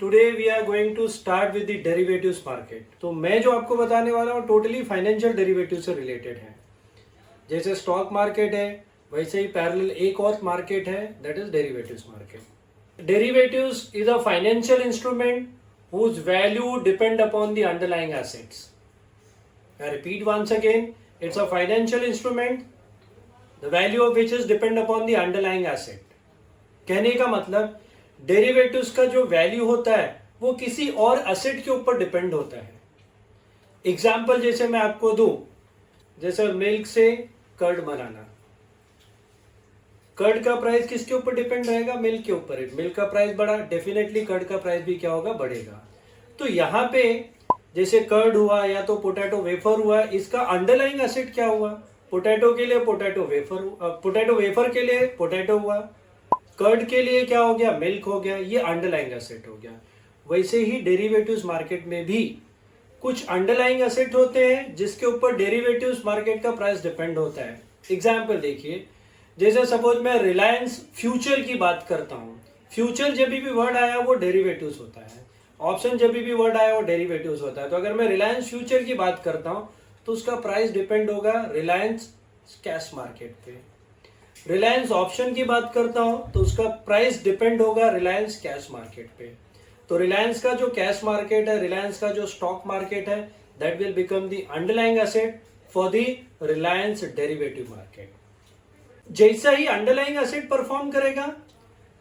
today we are going to start with the derivatives market. तो मैं जो आपको बताने वाला हूँ टोटली फाइनेंशियल डेरिवेटिव से रिलेटेड है. जैसे स्टॉक मार्केट है वैसे ही पैरेलल एक और मार्केट है, that is derivatives market. Derivatives is a financial instrument whose value depend upon the underlying assets. I repeat once again, it's a financial instrument, the value of which is depend upon the underlying asset. कहने का मतलब derivatives का जो value होता है वो किसी और असेट के ऊपर डिपेंड होता है. एग्जाम्पल जैसे मैं आपको दूं, जैसे मिल्क से कर्ड बनाना. कर्ड का प्राइस किसके ऊपर डिपेंड रहेगा? मिल्क के ऊपर. मिल्क का प्राइस बढ़ा, डेफिनेटली कर्ड का प्राइस भी क्या होगा? बढ़ेगा. तो यहाँ पे जैसे कर्ड हुआ या तो पोटैटो वेफर हुआ, इसका अंडरलाइंग एसेट क्या हुआ? पोटैटो के लिए पोटैटो वेफर, पोटैटो वेफर के लिए पोटैटो हुआ, कर्ड के लिए क्या हो गया? मिल्क हो गया. ये अंडरलाइंग एसेट हो गया. वैसे ही डेरिवेटिव्स मार्केट में भी कुछ अंडरलाइंग एसेट होते हैं जिसके ऊपर डेरिवेटिव्स मार्केट का प्राइस डिपेंड होता है. एग्जाम्पल देखिए, जैसे सपोज मैं रिलायंस फ्यूचर की बात करता हूं. फ्यूचर जब भी वर्ड आया वो डेरिवेटिव्स होता है, ऑप्शन जब भी वर्ड आया वो डेरिवेटिव्स होता है. तो अगर मैं रिलायंस फ्यूचर की बात करता हूं तो उसका प्राइस डिपेंड होगा रिलायंस कैश मार्केट पे. रिलायंस ऑप्शन की बात करता हूं तो उसका प्राइस डिपेंड होगा रिलायंस कैश मार्केट पे. तो रिलायंस का जो कैश मार्केट है, रिलायंस का जो स्टॉक मार्केट है, that will become the underlying asset for the Reliance derivative market. जैसा ही अंडरलाइंग एसेट परफॉर्म करेगा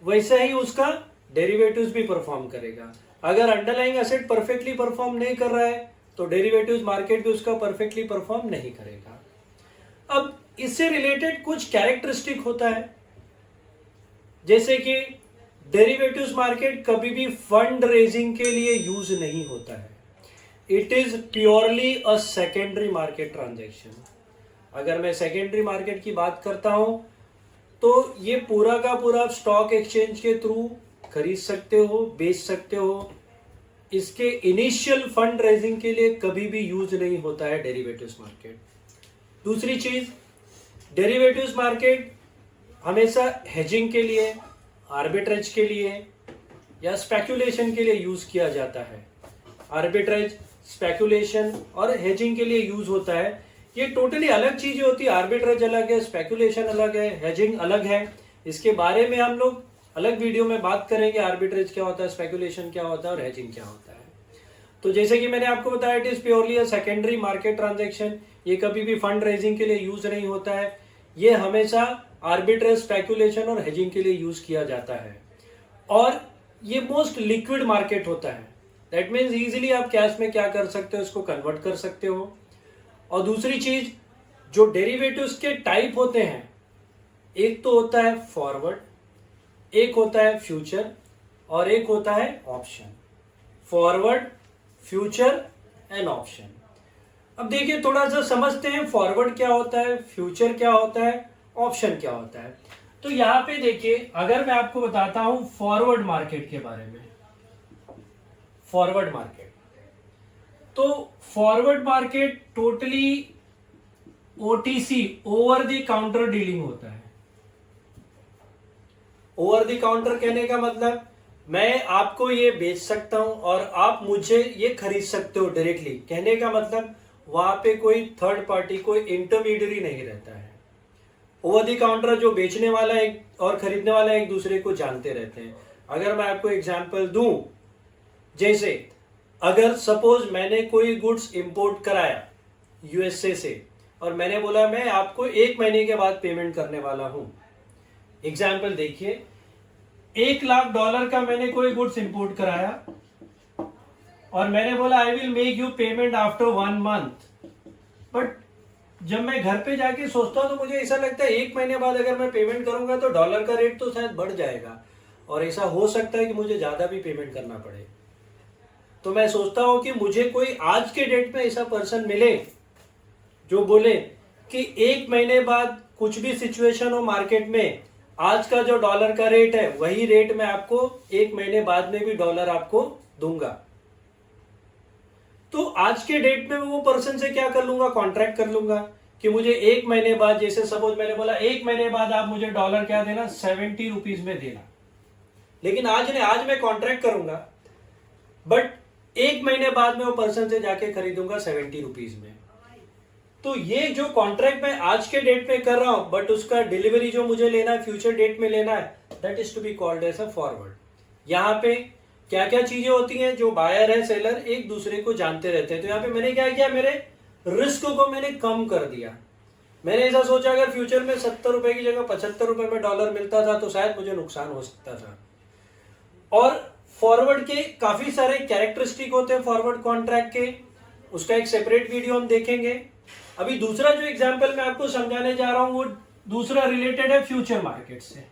वैसा ही उसका डेरिवेटिव्स भी परफॉर्म करेगा. अगर अंडरलाइंग एसेट परफेक्टली परफॉर्म नहीं कर रहा है तो डेरिवेटिव्स मार्केट भी उसका परफेक्टली परफॉर्म नहीं करेगा. अब इससे रिलेटेड कुछ कैरेक्टरिस्टिक होता है, जैसे कि डेरिवेटिव्स मार्केट कभी भी फंड रेजिंग के लिए यूज नहीं होता है. It is purely a secondary market transaction. अगर मैं सेकेंडरी मार्केट की बात करता हूं तो ये पूरा का पूरा स्टॉक एक्सचेंज के थ्रू खरीद सकते हो, बेच सकते हो. इसके इनिशियल फंड रेजिंग के लिए कभी भी यूज नहीं होता है डेरिवेटिव्स मार्केट. दूसरी चीज, डेरिवेटिव्स मार्केट हमेशा हेजिंग के लिए, आर्बिट्रेज के लिए या स्पेकुलेशन के लिए यूज किया जाता है. आर्बिट्रेज, स्पेकुलेशन और हेजिंग के लिए यूज होता है. ये टोटली अलग चीजें होती है. आर्बिट्रेज अलग है, स्पेकुलेशन अलग है, हेजिंग अलग है. इसके बारे में हम लोग अलग वीडियो में बात करेंगे. आर्बिट्रेज क्या होता है, स्पेकुलेशन क्या होता है और हेजिंग क्या होता है. तो जैसे कि मैंने आपको बताया, it is purely a secondary market transaction. ये कभी भी फंड रेजिंग के लिए यूज नहीं होता है. ये हमेशा आर्बिट्रेज, स्पेकुलेशन और हेजिंग के लिए यूज किया जाता है. और ये मोस्ट लिक्विड मार्केट होता है. दैट मीन्स इजीली आप कैश में क्या कर सकते हो, इसको कन्वर्ट कर सकते हो. और दूसरी चीज, जो डेरिवेटिव्स के टाइप होते हैं, एक तो होता है फॉरवर्ड, एक होता है फ्यूचर और एक होता है option. Forward, future and option. अब देखिए, थोड़ा सा समझते हैं फॉरवर्ड क्या होता है, फ्यूचर क्या होता है, ऑप्शन क्या होता है. तो यहां पे देखिए, अगर मैं आपको बताता हूं फॉरवर्ड मार्केट के बारे में. फॉरवर्ड मार्केट, तो forward market totally OTC, over the counter dealing होता है. ओवर द काउंटर कहने का मतलब मैं आपको ये बेच सकता हूं और आप मुझे ये खरीद सकते हो डायरेक्टली. कहने का मतलब वहां पे कोई थर्ड पार्टी, कोई इंटरमीडियरी नहीं रहता है. ओवर द काउंटर जो बेचने वाला एक और खरीदने वाला एक दूसरे को जानते रहते हैं. अगर मैं आपको एग्जांपल दूं, जैसे अगर सपोज मैंने कोई गुड्स इंपोर्ट कराया यूएसए से और मैंने बोला मैं आपको 1 महीने के बाद पेमेंट करने वाला हूं. एग्जाम्पल देखिए, $1,00,000 का मैंने कोई गुड्स इंपोर्ट कराया और मैंने बोला I will make you payment after 1 month. But जब मैं घर पे जाके सोचता हूं तो मुझे ऐसा लगता है 1 महीने बाद अगर मैं पेमेंट करूंगा तो डॉलर का रेट तो शायद बढ़ जाएगा और ऐसा हो सकता है कि मुझे ज्यादा भी पेमेंट करना पड़े. तो मैं सोचता हूं कि मुझे कोई आज के डेट में ऐसा पर्सन मिले जो बोले कि 1 महीने बाद कुछ भी सिचुएशन हो मार्केट में, आज का जो डॉलर का रेट है वही रेट मैं आपको 1 महीने बाद में भी डॉलर आपको दूंगा. तो आज के डेट में वो पर्सन से क्या कर लूंगा, कॉन्ट्रैक्ट कर लूंगा कि मुझे 1 महीने बाद, जैसे सपोज मैंने बोला 1 महीने बाद आप मुझे डॉलर क्या देना, 70 रुपीज में देना. लेकिन आज मैं कॉन्ट्रैक्ट करूंगा बट 1 महीने बाद में वो पर्सन से जाके खरीदूंगा 70 रुपीज में। तो ये जो कॉन्ट्रैक्ट मैं आज के डेट में कर रहा हूं, बट उसका डिलीवरी जो मुझे लेना है फ्यूचर डेट में लेना है, that is to be called as a forward. यहाँ पे क्या क्या चीजें होती हैं, जो बायर है सेलर एक दूसरे को जानते रहते हैं। तो यहाँ पे मैंने क्या किया, मेरे रिस्क को मैंने कम कर दिया। मैंने ऐसा सोचा अगर फ्यूचर में 70 रुपए की जगह 75 रुपए में डॉलर मिलता था तो शायद मुझे नुकसान हो सकता था। और फॉरवर्ड के काफी सारे कैरेक्टरिस्टिक होते हैं फॉरवर्ड कॉन्ट्रैक्ट के, उसका एक सेपरेट वीडियो हम देखेंगे। अभी दूसरा जो एग्जांपल मैं आपको समझाने जा रहा हूं वो दूसरा रिलेटेड है फ्यूचर मार्केट से।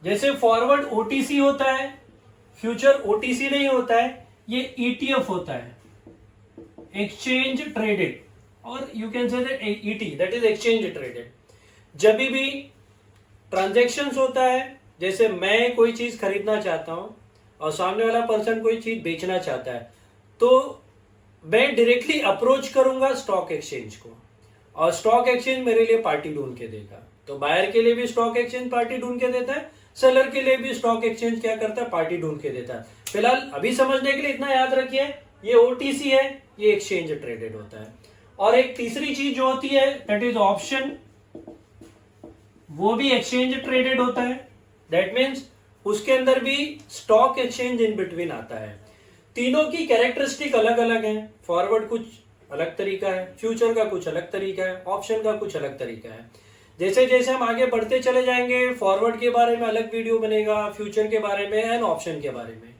जैसे फॉरवर्ड ओटीसी होता है, फ्यूचर ओटीसी नहीं होता है, ये ईटीएफ होता है, एक्सचेंज ट्रेडेड, और you can say that ET, that is exchange traded. जब भी ट्रांजैक्शंस होता है, जैसे मैं कोई चीज खरीदना चाहता हूं और सामने वाला पर्सन कोई चीज बेचना चाहता है, तो मैं डायरेक्टली अप्रोच करूंगा स्टॉक एक्सचेंज को, और स्टॉक एक्सचेंज मेरे लिए पार्टी ढूंढ के देगा। तो बायर के लिए भी स्टॉक एक्सचेंज पार्टी ढूंढ के देता है, सेलर के लिए भी स्टॉक एक्सचेंज क्या करता है, पार्टी ढूंढ के देता है। फिलहाल अभी समझने के लिए इतना याद रखिए, ये ओटीसी है, ये एक्सचेंज ट्रेडेड होता है। और एक तीसरी चीज जो होती है दैट इज ऑप्शन, वो भी एक्सचेंज ट्रेडेड होता है। दैट मीन्स उसके अंदर भी स्टॉक एक्सचेंज इन बिटवीन आता है। तीनों की कैरेक्टरिस्टिक अलग अलग है। फॉरवर्ड कुछ अलग तरीका है, फ्यूचर का कुछ अलग तरीका है, ऑप्शन का कुछ अलग तरीका है। जैसे जैसे हम आगे बढ़ते चले जाएंगे, फॉरवर्ड के बारे में अलग वीडियो बनेगा, फ्यूचर के बारे में एंड ऑप्शन के बारे में।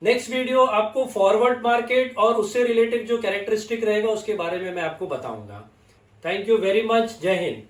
नेक्स्ट वीडियो आपको फॉरवर्ड मार्केट और उससे रिलेटेड जो कैरेक्टरिस्टिक रहेगा उसके बारे में मैं आपको बताऊंगा। Thank you very much. जय हिंद।